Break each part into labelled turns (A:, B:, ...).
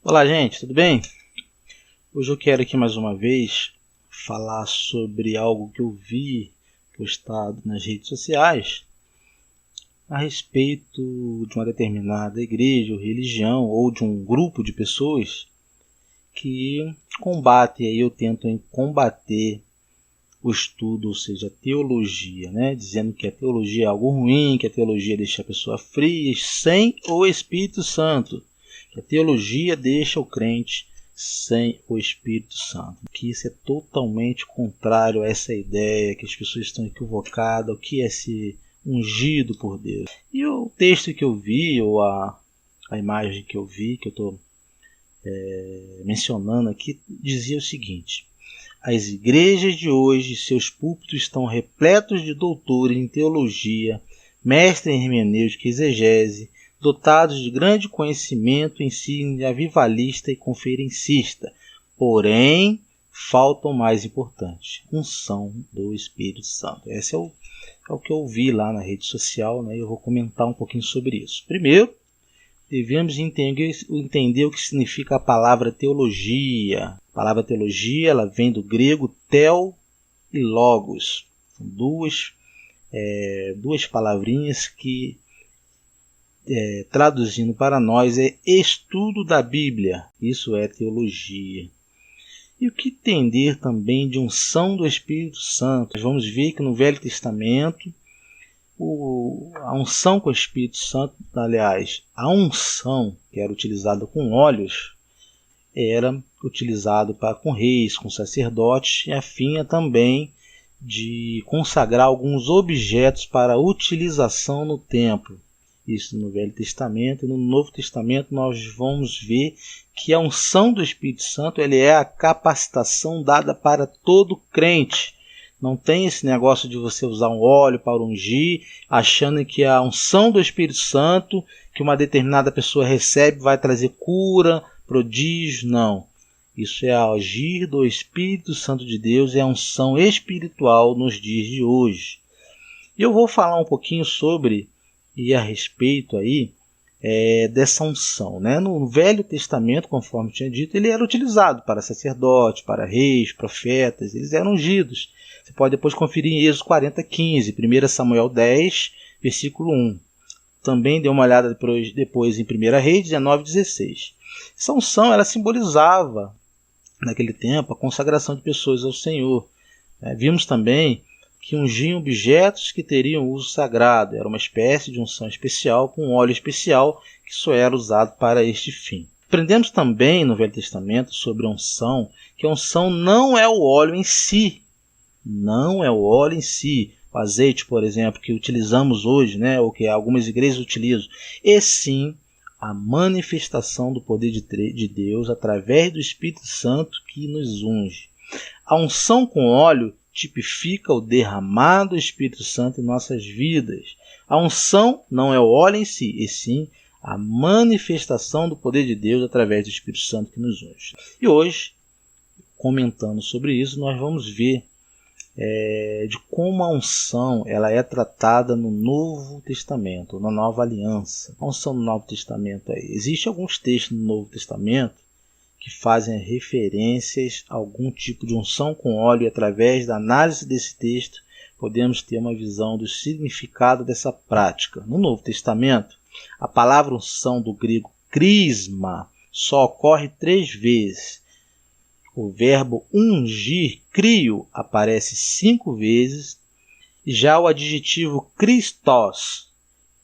A: Olá, gente, tudo bem? Hoje eu quero aqui mais uma vez falar sobre algo que eu vi postado nas redes sociais a respeito de uma determinada igreja ou religião ou de um grupo de pessoas que combatem, aí eu tento combater o estudo, ou seja, a teologia, dizendo que a teologia é algo ruim, que a teologia deixa a pessoa fria, sem o Espírito Santo. A teologia deixa o crente sem o Espírito Santo. Que isso é totalmente contrário a essa ideia, que as pessoas estão equivocadas, o que é ser ungido por Deus. E o texto que eu vi, ou a imagem que eu vi, que eu estou mencionando aqui, dizia o seguinte: as igrejas de hoje, seus púlpitos estão repletos de doutores em teologia, mestres em hermenêutica e exegese, dotados de grande conhecimento, ensino avivalista e conferencista. Porém, falta o mais importante: unção do Espírito Santo. Esse é o que eu vi lá na rede social, e eu vou comentar um pouquinho sobre isso. Primeiro, devemos entender o que significa a palavra teologia. A palavra teologia, ela vem do grego tel e logos. São duas palavrinhas que, traduzindo para nós, é estudo da Bíblia. Isso é teologia. E o que entender também de unção do Espírito Santo? Nós vamos ver que no Velho Testamento, a unção com o Espírito Santo, aliás, a unção que era utilizada com óleos, era utilizado com reis, com sacerdotes, e a fim também de consagrar alguns objetos para utilização no templo. Isso no Velho Testamento. E no Novo Testamento nós vamos ver que a unção do Espírito Santo é a capacitação dada para todo crente. Não tem esse negócio de você usar um óleo para ungir, achando que a unção do Espírito Santo que uma determinada pessoa recebe vai trazer cura, prodígio. Não. Isso é agir do Espírito Santo de Deus, é a unção espiritual nos dias de hoje. E eu vou falar um pouquinho sobre e a respeito aí dessa unção. No Velho Testamento, conforme tinha dito, ele era utilizado para sacerdotes, para reis, profetas, eles eram ungidos. Você pode depois conferir em Êxodo 40:15, 1 Samuel 10, versículo 1. Também dê uma olhada depois em 1 Reis 19:16. Essa unção ela simbolizava, naquele tempo, a consagração de pessoas ao Senhor. Vimos também que ungiam objetos que teriam uso sagrado. Era uma espécie de unção especial com óleo especial que só era usado para este fim. Aprendemos também no Velho Testamento sobre a unção, que a unção não é o óleo em si. Não é o óleo em si. O azeite, por exemplo, que utilizamos hoje, ou que algumas igrejas utilizam, e sim a manifestação do poder de Deus através do Espírito Santo que nos unge. A unção com óleo tipifica o derramado do Espírito Santo em nossas vidas. A unção não é o óleo em si, e sim a manifestação do poder de Deus através do Espírito Santo que nos unge. E hoje, comentando sobre isso, nós vamos ver de como a unção ela é tratada no Novo Testamento, na Nova Aliança. A unção no Novo Testamento existem alguns textos no Novo Testamento que fazem referências a algum tipo de unção com óleo, e através da análise desse texto podemos ter uma visão do significado dessa prática. No Novo Testamento, a palavra unção do grego crisma só ocorre 3 vezes. O verbo ungir, crio, aparece 5 vezes, e já o adjetivo Christos,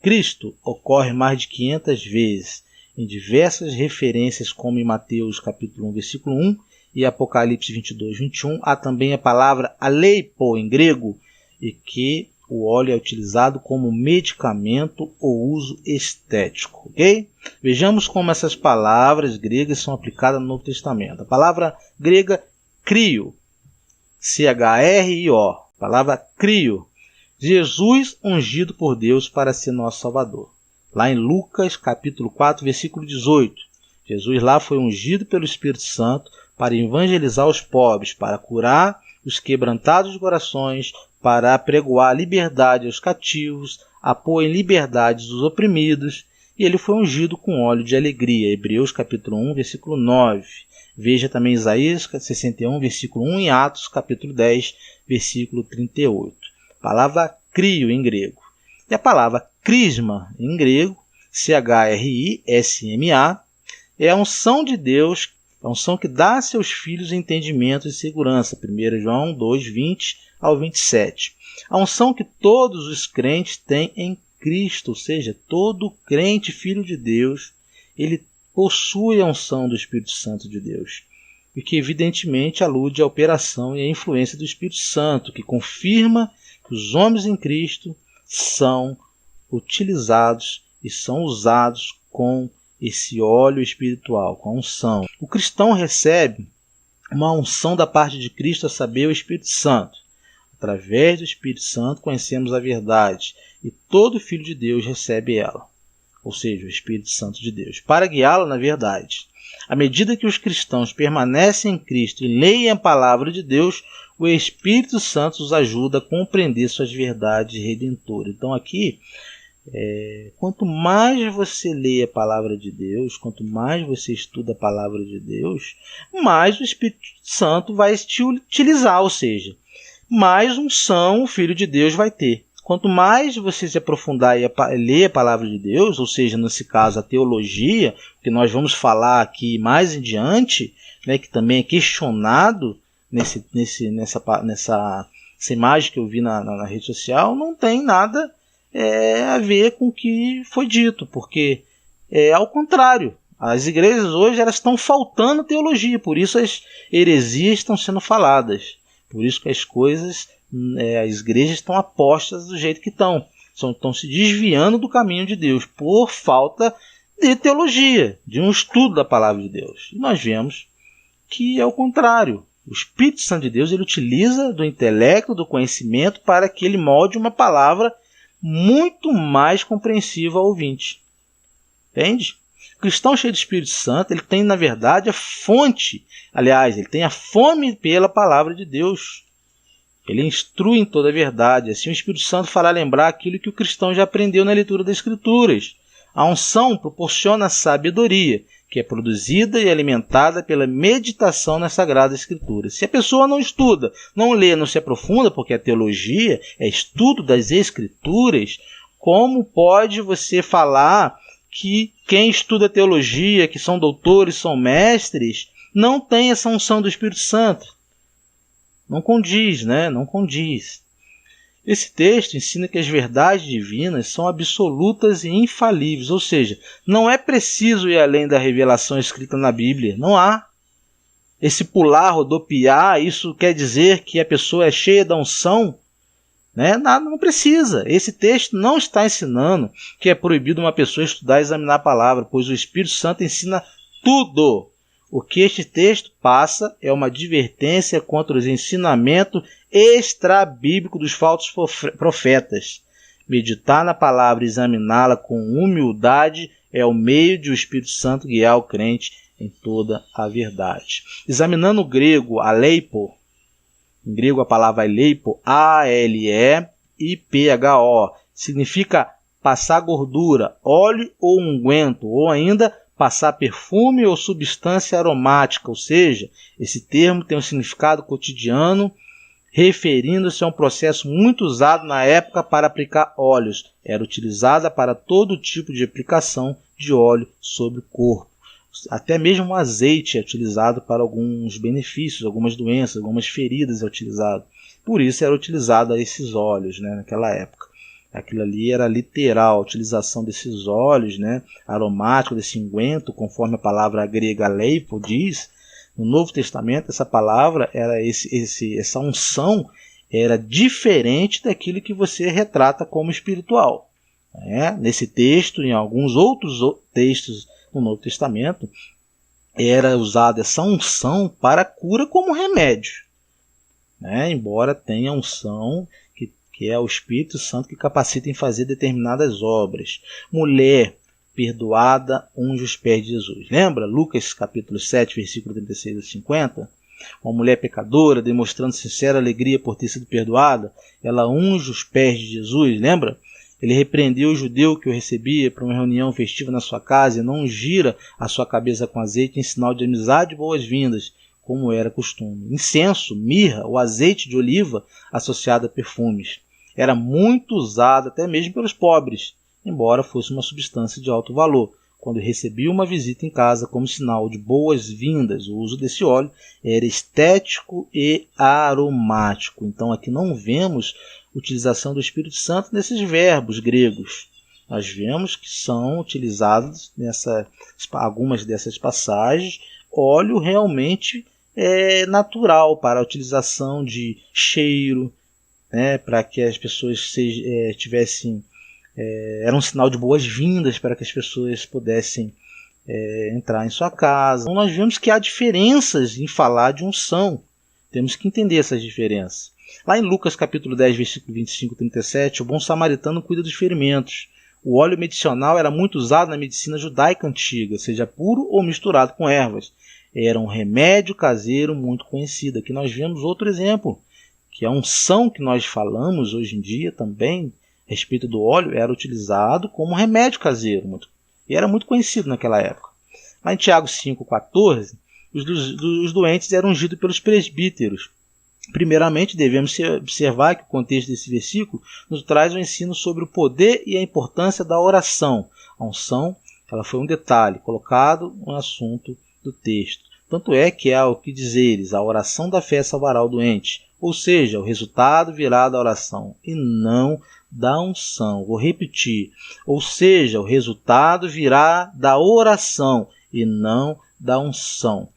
A: Cristo, ocorre mais de 500 vezes, em diversas referências, como em Mateus capítulo 1, versículo 1 e Apocalipse 22, 21. Há também a palavra aleipo em grego, e que o óleo é utilizado como medicamento ou uso estético. Ok? Vejamos como essas palavras gregas são aplicadas no Novo Testamento. A palavra grega crio, C-H-R-I-O, palavra crio, Jesus ungido por Deus para ser nosso Salvador. Lá em Lucas capítulo 4, versículo 18, Jesus lá foi ungido pelo Espírito Santo para evangelizar os pobres, para curar os quebrantados de corações, para apregoar liberdade aos cativos, a pôr em liberdade os oprimidos e ele foi ungido com óleo de alegria. Hebreus capítulo 1, versículo 9. Veja também Isaías 61, versículo 1 e Atos capítulo 10, versículo 38. Palavra crio em grego. E a palavra crisma em grego, CHRISMA, é a unção de Deus, a unção que dá a seus filhos entendimento e segurança. 1 João 2, 20 ao 27. A unção que todos os crentes têm em Cristo, ou seja, todo crente filho de Deus, ele possui a unção do Espírito Santo de Deus, e que evidentemente alude à operação e à influência do Espírito Santo, que confirma que os homens em Cristo são utilizados e são usados com esse óleo espiritual, com a unção. O cristão recebe uma unção da parte de Cristo, a saber, o Espírito Santo. Através do Espírito Santo conhecemos a verdade, e todo filho de Deus recebe ela, ou seja, o Espírito Santo de Deus, para guiá-lo na verdade. À medida que os cristãos permanecem em Cristo e leem a palavra de Deus, o Espírito Santo os ajuda a compreender suas verdades redentoras. Então aqui, quanto mais você lê a palavra de Deus, quanto mais você estuda a palavra de Deus, mais o Espírito Santo vai te utilizar, ou seja, mais unção o Filho de Deus vai ter. Quanto mais você se aprofundar e ler a palavra de Deus, ou seja, nesse caso a teologia, que nós vamos falar aqui mais em diante, né, que também é questionado nessa imagem que eu vi na rede social, não tem nada a ver com o que foi dito, porque ao contrário, as igrejas hoje elas estão faltando teologia, por isso as heresias estão sendo faladas, por isso que as igrejas estão apostas do jeito que estão se desviando do caminho de Deus por falta de teologia, de um estudo da palavra de Deus. E nós vemos que é o contrário. O Espírito Santo de Deus ele utiliza do intelecto, do conhecimento, para que ele molde uma palavra muito mais compreensiva ao ouvinte. Entende? O cristão cheio do Espírito Santo, ele tem, na verdade, a fonte. Aliás, ele tem a fome pela palavra de Deus. Ele instrui em toda a verdade. Assim o Espírito Santo fará lembrar aquilo que o cristão já aprendeu na leitura das Escrituras. A unção proporciona sabedoria, que é produzida e alimentada pela meditação nas Sagradas Escrituras. Se a pessoa não estuda, não lê, não se aprofunda, porque a teologia é estudo das Escrituras, como pode você falar que quem estuda teologia, que são doutores, são mestres, não tem essa unção do Espírito Santo? Não condiz, né? Não condiz. Esse texto ensina que as verdades divinas são absolutas e infalíveis, ou seja, não é preciso ir além da revelação escrita na Bíblia. Não há. Esse pular, rodopiar, isso quer dizer que a pessoa é cheia da unção? Né? Nada, não precisa. Esse texto não está ensinando que é proibido uma pessoa estudar e examinar a palavra, pois o Espírito Santo ensina tudo. O que este texto passa é uma advertência contra os ensinamentos extrabíblicos dos falsos profetas. Meditar na palavra e examiná-la com humildade é o meio de o Espírito Santo guiar o crente em toda a verdade. Examinando o grego aleipo, em grego a palavra aleipo, A-L-E-I-P-H-O, significa passar gordura, óleo ou unguento, ou ainda passar perfume ou substância aromática, ou seja, esse termo tem um significado cotidiano, referindo-se a um processo muito usado na época para aplicar óleos. Era utilizada para todo tipo de aplicação de óleo sobre o corpo. Até mesmo o azeite é utilizado para alguns benefícios, algumas doenças, algumas feridas é utilizado. Por isso era utilizado esses óleos, né, naquela época. Aquilo ali era literal, a utilização desses óleos, né, aromáticos, desse unguento, conforme a palavra grega leipo diz. No Novo Testamento, essa palavra, essa unção, era diferente daquilo que você retrata como espiritual. Nesse texto, em alguns outros textos no Novo Testamento, era usada essa unção para cura como remédio. Embora tenha unção que é o Espírito Santo que capacita em fazer determinadas obras. Mulher perdoada unge os pés de Jesus. Lembra? Lucas capítulo 7, versículo 36 a 50? Uma mulher pecadora, demonstrando sincera alegria por ter sido perdoada, ela unge os pés de Jesus, lembra? Ele repreendeu o judeu que o recebia para uma reunião festiva na sua casa e não ungira a sua cabeça com azeite em sinal de amizade e boas-vindas, como era costume. Incenso, mirra ou azeite de oliva associado a perfumes. Era muito usado até mesmo pelos pobres, embora fosse uma substância de alto valor. Quando recebia uma visita em casa como sinal de boas-vindas, o uso desse óleo era estético e aromático. Então aqui não vemos utilização do Espírito Santo nesses verbos gregos. Nós vemos que são utilizados algumas dessas passagens óleo realmente natural para a utilização de cheiro, para que as pessoas tivessem... era um sinal de boas-vindas para que as pessoas pudessem entrar em sua casa. Então nós vemos que há diferenças em falar de unção. Temos que entender essas diferenças. Lá em Lucas capítulo 10, versículo 25 e 37, o bom samaritano cuida dos ferimentos. O óleo medicinal era muito usado na medicina judaica antiga, seja puro ou misturado com ervas. Era um remédio caseiro muito conhecido. Aqui nós vemos outro exemplo, que a unção que nós falamos hoje em dia também, a respeito do óleo, era utilizado como remédio caseiro e era muito conhecido naquela época. Lá em Tiago 5,14, os doentes eram ungidos pelos presbíteros. Primeiramente, devemos observar que o contexto desse versículo nos traz um ensino sobre o poder e a importância da oração. A unção, ela foi um detalhe colocado no assunto do texto. Tanto é que há o que dizeres, a oração da fé salvará o doente. Ou seja, o resultado virá da oração e não da unção. Vou repetir. Ou seja, o resultado virá da oração e não da unção.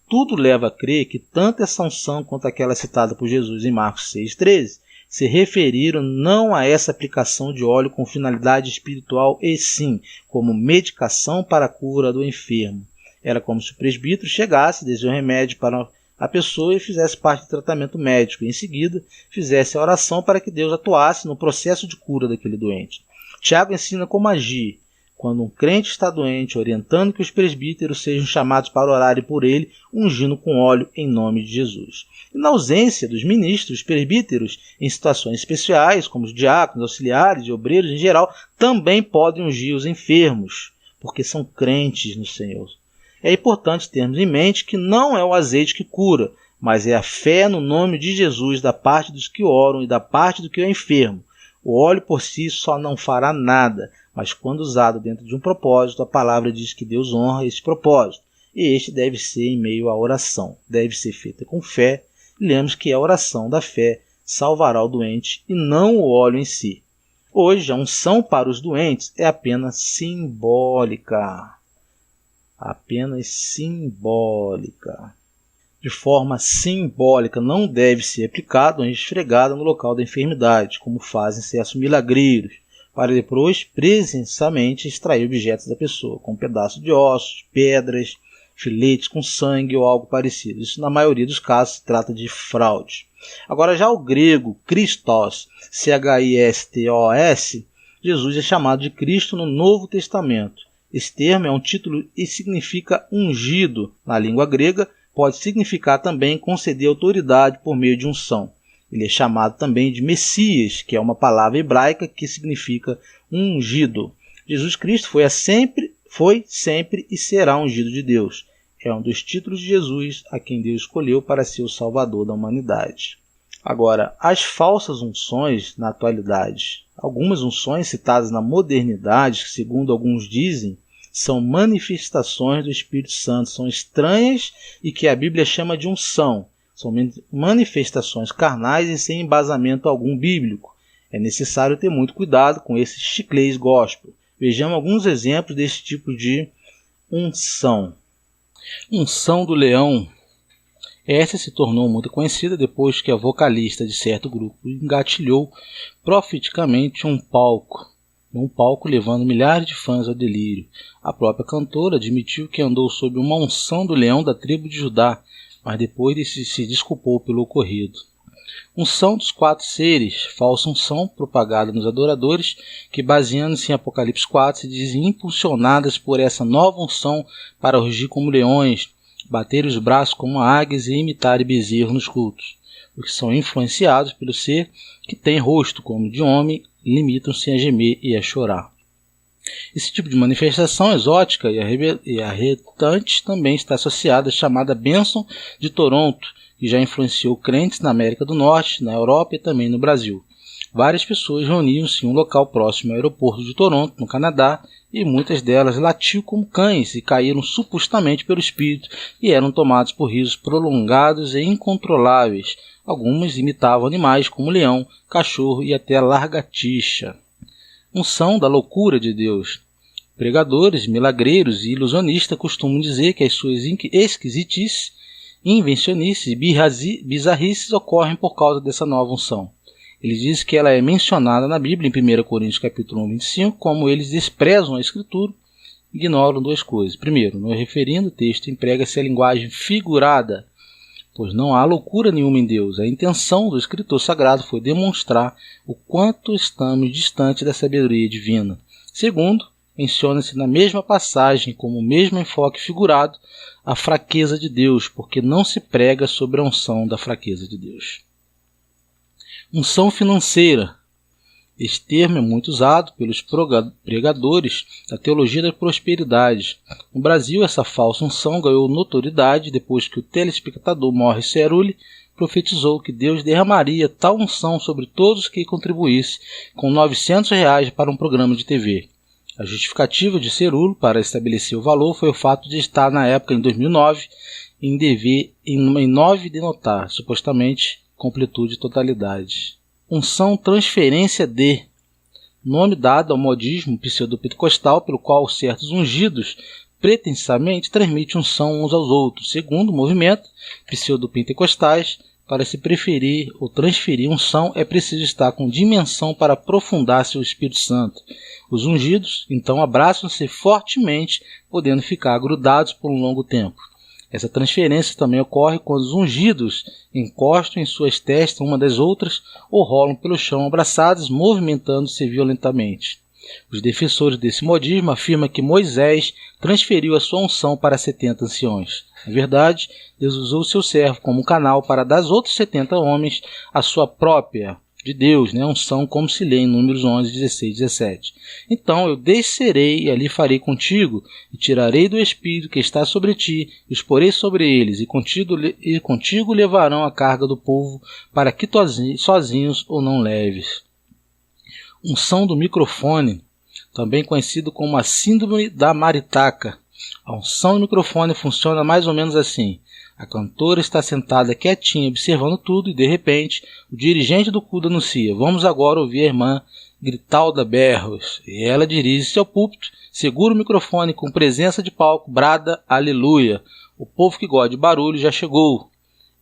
A: Tudo leva a crer que tanto essa unção quanto aquela citada por Jesus em Marcos 6,13 se referiram não a essa aplicação de óleo com finalidade espiritual e sim como medicação para a cura do enfermo. Era como se o presbítero chegasse, desse um remédio para a pessoa e fizesse parte do tratamento médico. E em seguida, fizesse a oração para que Deus atuasse no processo de cura daquele doente. Tiago ensina como agir quando um crente está doente, orientando que os presbíteros sejam chamados para orarem por ele, ungindo com óleo em nome de Jesus. E na ausência dos ministros, os presbíteros, em situações especiais, como os diáconos, auxiliares e obreiros em geral, também podem ungir os enfermos, porque são crentes no Senhor. É importante termos em mente que não é o azeite que cura, mas é a fé no nome de Jesus da parte dos que oram e da parte do que é enfermo. O óleo por si só não fará nada, mas quando usado dentro de um propósito, a palavra diz que Deus honra esse propósito. E este deve ser em meio à oração, deve ser feita com fé. E lembremos que a oração da fé salvará o doente e não o óleo em si. Hoje, a unção para os doentes é apenas simbólica. Apenas simbólica. De forma simbólica, não deve ser aplicado ou esfregado no local da enfermidade, como fazem certos milagreiros, para depois presencialmente extrair objetos da pessoa, como pedaços de ossos, pedras, filetes com sangue ou algo parecido. Isso, na maioria dos casos, se trata de fraude. Agora, já o grego Christos, C-H-I-S-T-O-S, Jesus é chamado de Cristo no Novo Testamento. Esse termo é um título e significa ungido. Na língua grega, pode significar também conceder autoridade por meio de unção. Ele é chamado também de Messias, que é uma palavra hebraica que significa ungido. Jesus Cristo foi sempre e será ungido de Deus. É um dos títulos de Jesus a quem Deus escolheu para ser o Salvador da humanidade. Agora, as falsas unções na atualidade. Algumas unções citadas na modernidade, que segundo alguns dizem, são manifestações do Espírito Santo, são estranhas e que a Bíblia chama de unção. São manifestações carnais e sem embasamento algum bíblico. É necessário ter muito cuidado com esses chiclês gospel. Vejamos alguns exemplos desse tipo de unção. Unção do leão. Essa se tornou muito conhecida depois que a vocalista de certo grupo engatilhou profeticamente um palco levando milhares de fãs ao delírio. A própria cantora admitiu que andou sob uma unção do leão da tribo de Judá, mas depois se desculpou pelo ocorrido. Unção dos 4 seres, falsa unção propagada nos adoradores, que baseando-se em Apocalipse 4 se dizem impulsionadas por essa nova unção para rugir como leões, bater os braços como águias e imitar bezerro nos cultos, os que são influenciados pelo ser que tem rosto como de homem limitam-se a gemer e a chorar. Esse tipo de manifestação exótica e arretante também está associada à chamada Bênção de Toronto, que já influenciou crentes na América do Norte, na Europa e também no Brasil. Várias pessoas reuniam-se em um local próximo ao aeroporto de Toronto, no Canadá, e muitas delas latiam como cães e caíram supostamente pelo espírito e eram tomadas por risos prolongados e incontroláveis. Algumas imitavam animais como leão, cachorro e até lagartixa. Unção da loucura de Deus. Pregadores, milagreiros e ilusionistas costumam dizer que as suas esquisitices, invencionices e bizarrices ocorrem por causa dessa nova unção. Ele diz que ela é mencionada na Bíblia em 1 Coríntios capítulo 1, 25, como eles desprezam a Escritura e ignoram duas coisas. Primeiro, no referindo texto emprega-se a linguagem figurada, pois não há loucura nenhuma em Deus. A intenção do escritor sagrado foi demonstrar o quanto estamos distantes da sabedoria divina. Segundo, menciona-se na mesma passagem, como o mesmo enfoque figurado, a fraqueza de Deus, porque não se prega sobre a unção da fraqueza de Deus. Unção financeira. Este termo é muito usado pelos pregadores da teologia da prosperidade. No Brasil, essa falsa unção ganhou notoriedade depois que o telespectador Morris Cerulli profetizou que Deus derramaria tal unção sobre todos que contribuíssem com R$900 para um programa de TV. A justificativa de Cerulli para estabelecer o valor foi o fato de estar na época, em 2009, em dever em 9 denotar, supostamente, completude e totalidade. Unção transferência de, nome dado ao modismo pseudopentecostal pelo qual certos ungidos pretensamente transmitem unção uns aos outros. Segundo o movimento pseudopentecostais, para se preferir ou transferir unção é preciso estar com dimensão para aprofundar-se o Espírito Santo. Os ungidos então abraçam-se fortemente, podendo ficar grudados por um longo tempo. Essa transferência também ocorre quando os ungidos encostam em suas testas uma das outras ou rolam pelo chão abraçados, movimentando-se violentamente. Os defensores desse modismo afirmam que Moisés transferiu a sua unção para 70 anciões. Na verdade, Deus usou o seu servo como canal para dar aos outros 70 homens a sua própria, de Deus, unção, como se lê em Números 11, 16 e 17. Então eu descerei e ali farei contigo, e tirarei do Espírito que está sobre ti, e os porei sobre eles, e contigo levarão a carga do povo, para que sozinhos ou não leves. Unção do microfone, também conhecido como a síndrome da maritaca. A unção do microfone funciona mais ou menos assim. A cantora está sentada quietinha observando tudo e, de repente, o dirigente do culto anuncia: "Vamos agora ouvir a irmã Gritalda Berros." E ela dirige-se ao púlpito, segura o microfone com presença de palco, brada "Aleluia! O povo que gosta de barulho já chegou."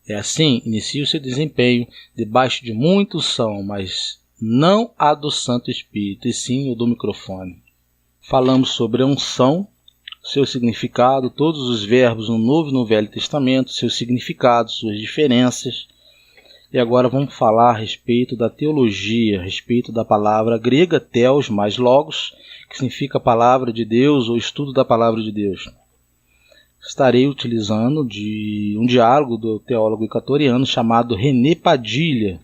A: É assim, inicia o seu desempenho debaixo de muita unção, mas não a do Santo Espírito, e sim o do microfone. Falamos sobre a unção, seu significado, todos os verbos no Novo e no Velho Testamento, seus significados, suas diferenças. E agora vamos falar a respeito da teologia, a respeito da palavra grega theos mais logos, que significa palavra de Deus ou estudo da palavra de Deus. Estarei utilizando de um diálogo do teólogo equatoriano chamado René Padilha.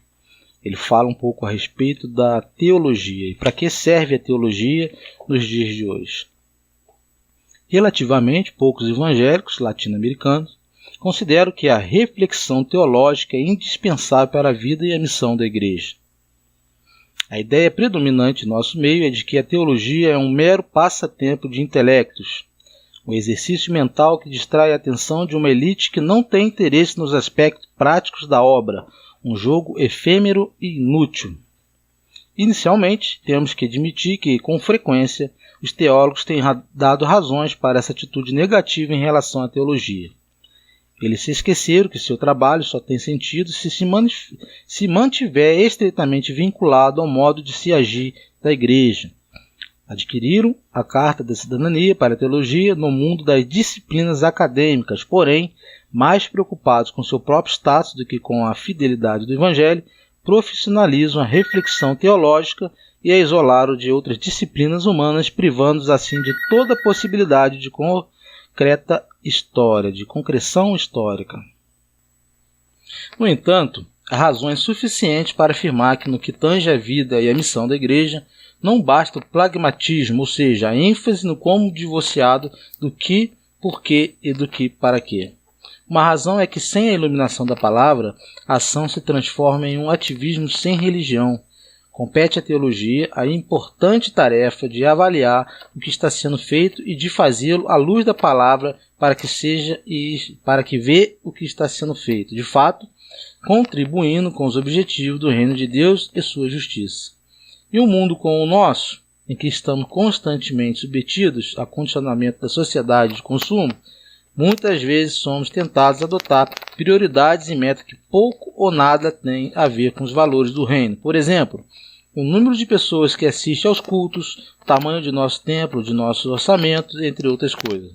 A: Ele fala um pouco a respeito da teologia e para que serve a teologia nos dias de hoje. Relativamente poucos evangélicos latino-americanos consideram que a reflexão teológica é indispensável para a vida e a missão da Igreja. A ideia predominante em nosso meio é de que a teologia é um mero passatempo de intelectos, um exercício mental que distrai a atenção de uma elite que não tem interesse nos aspectos práticos da obra, um jogo efêmero e inútil. Inicialmente, temos que admitir que, com frequência, os teólogos têm dado razões para essa atitude negativa em relação à teologia. Eles se esqueceram que seu trabalho só tem sentido se mantiver estreitamente vinculado ao modo de se agir da Igreja. Adquiriram a Carta da Cidadania para a Teologia no mundo das disciplinas acadêmicas, porém, mais preocupados com seu próprio status do que com a fidelidade do Evangelho, profissionalizam a reflexão teológica e a isolaram de outras disciplinas humanas, privando-os assim de toda possibilidade de concreção histórica. No entanto, há razões suficientes para afirmar que no que tange a vida e a missão da Igreja, não basta o pragmatismo, ou seja, a ênfase no como divorciado do que, porquê e do que para quê. Uma razão é que sem a iluminação da palavra, a ação se transforma em um ativismo sem religião. Compete à teologia a importante tarefa de avaliar o que está sendo feito e de fazê-lo à luz da palavra para que vê o que está sendo feito, de fato, contribuindo com os objetivos do reino de Deus e sua justiça. E um mundo como o nosso, em que estamos constantemente submetidos ao condicionamento da sociedade de consumo, muitas vezes somos tentados a adotar prioridades e metas que pouco ou nada têm a ver com os valores do reino. Por exemplo, o número de pessoas que assistem aos cultos, o tamanho de nosso templo, de nossos orçamentos, entre outras coisas.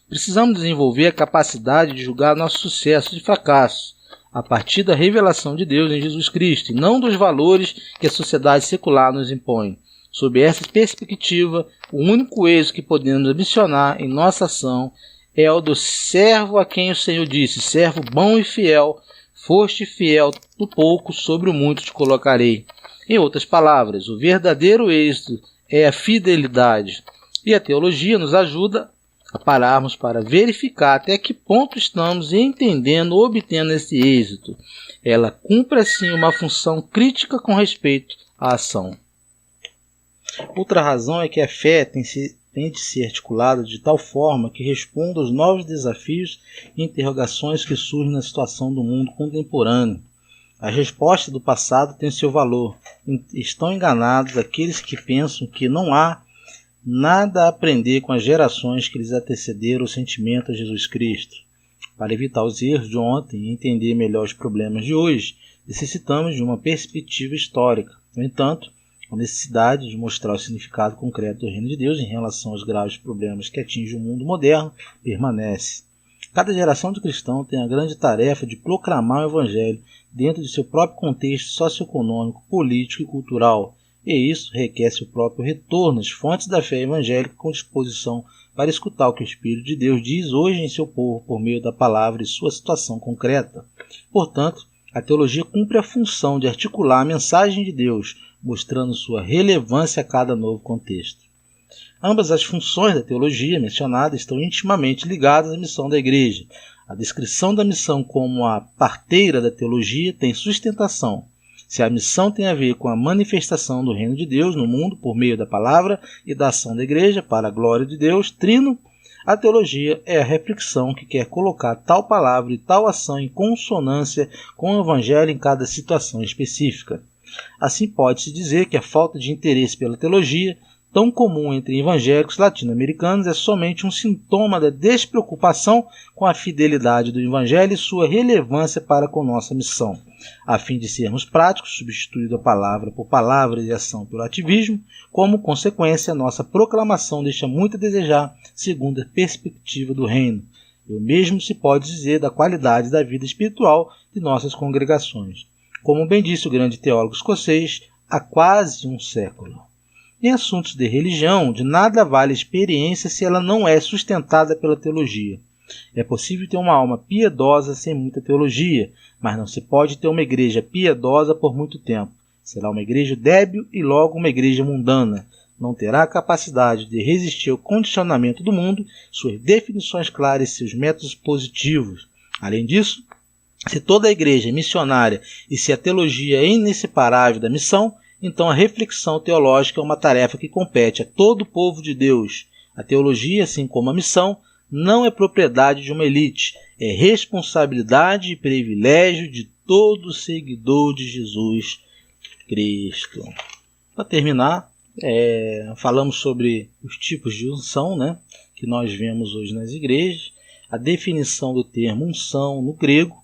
A: Precisamos desenvolver a capacidade de julgar nosso sucesso e fracasso a partir da revelação de Deus em Jesus Cristo, e não dos valores que a sociedade secular nos impõe. Sob essa perspectiva, o único êxito que podemos ambicionar em nossa ação é o do servo a quem o Senhor disse: servo bom e fiel, foste fiel no pouco, sobre o muito te colocarei. Em outras palavras, o verdadeiro êxito é a fidelidade, e a teologia nos ajuda a pararmos para verificar até que ponto estamos entendendo ou obtendo esse êxito. Ela cumpre assim uma função crítica com respeito à ação. Outra razão é que a fé tem de ser articulada de tal forma que responda aos novos desafios e interrogações que surgem na situação do mundo contemporâneo. As respostas do passado têm seu valor. Estão enganados aqueles que pensam que não há nada a aprender com as gerações que lhes antecederam o sentimento a Jesus Cristo. Para evitar os erros de ontem e entender melhor os problemas de hoje, necessitamos de uma perspectiva histórica. No entanto, a necessidade de mostrar o significado concreto do reino de Deus em relação aos graves problemas que atingem o mundo moderno permanece. Cada geração de cristãos tem a grande tarefa de proclamar o Evangelho dentro de seu próprio contexto socioeconômico, político e cultural, e isso requer seu próprio retorno às fontes da fé evangélica com disposição para escutar o que o Espírito de Deus diz hoje em seu povo por meio da palavra e sua situação concreta. Portanto, a teologia cumpre a função de articular a mensagem de Deus, mostrando sua relevância a cada novo contexto. Ambas as funções da teologia mencionadas estão intimamente ligadas à missão da Igreja. A descrição da missão como a parteira da teologia tem sustentação. Se a missão tem a ver com a manifestação do reino de Deus no mundo por meio da palavra e da ação da Igreja para a glória de Deus, trino, a teologia é a reflexão que quer colocar tal palavra e tal ação em consonância com o Evangelho em cada situação específica. Assim pode-se dizer que a falta de interesse pela teologia, tão comum entre evangélicos latino-americanos, é somente um sintoma da despreocupação com a fidelidade do Evangelho e sua relevância para com nossa missão. A fim de sermos práticos, substituindo a palavra por palavras e ação pelo ativismo, como consequência, a nossa proclamação deixa muito a desejar segundo a perspectiva do reino. E o mesmo se pode dizer da qualidade da vida espiritual de nossas congregações. Como bem disse o grande teólogo escocês, há quase um século. Em assuntos de religião, de nada vale a experiência se ela não é sustentada pela teologia. É possível ter uma alma piedosa sem muita teologia, mas não se pode ter uma igreja piedosa por muito tempo. Será uma igreja débil e logo uma igreja mundana. Não terá a capacidade de resistir ao condicionamento do mundo, suas definições claras e seus métodos positivos. Além disso, se toda a igreja é missionária e se a teologia é inseparável da missão, então a reflexão teológica é uma tarefa que compete a todo o povo de Deus. A teologia, assim como a missão, não é propriedade de uma elite, é responsabilidade e privilégio de todo seguidor de Jesus Cristo. Para terminar, falamos sobre os tipos de unção, que nós vemos hoje nas igrejas, a definição do termo unção no grego,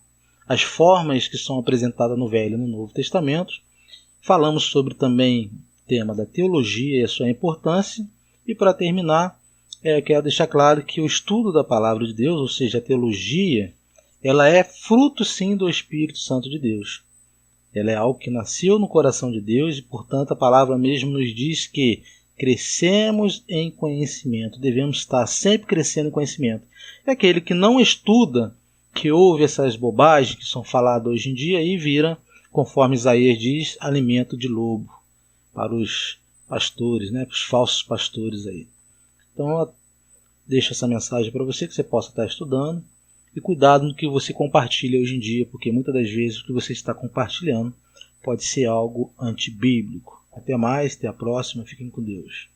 A: as formas que são apresentadas no Velho e no Novo Testamento. Falamos sobre também o tema da teologia e a sua importância. E para terminar, quero deixar claro que o estudo da palavra de Deus, ou seja, a teologia, ela é fruto sim do Espírito Santo de Deus. Ela é algo que nasceu no coração de Deus e, portanto, a palavra mesmo nos diz que crescemos em conhecimento. Devemos estar sempre crescendo em conhecimento. É aquele que não estuda, que ouve essas bobagens que são faladas hoje em dia e vira conforme Isaías diz, alimento de lobo para os pastores, para os falsos pastores aí. Então eu deixo essa mensagem para você, que você possa estar estudando, e cuidado no que você compartilha hoje em dia, porque muitas das vezes o que você está compartilhando pode ser algo antibíblico. Até mais, até a próxima, fiquem com Deus.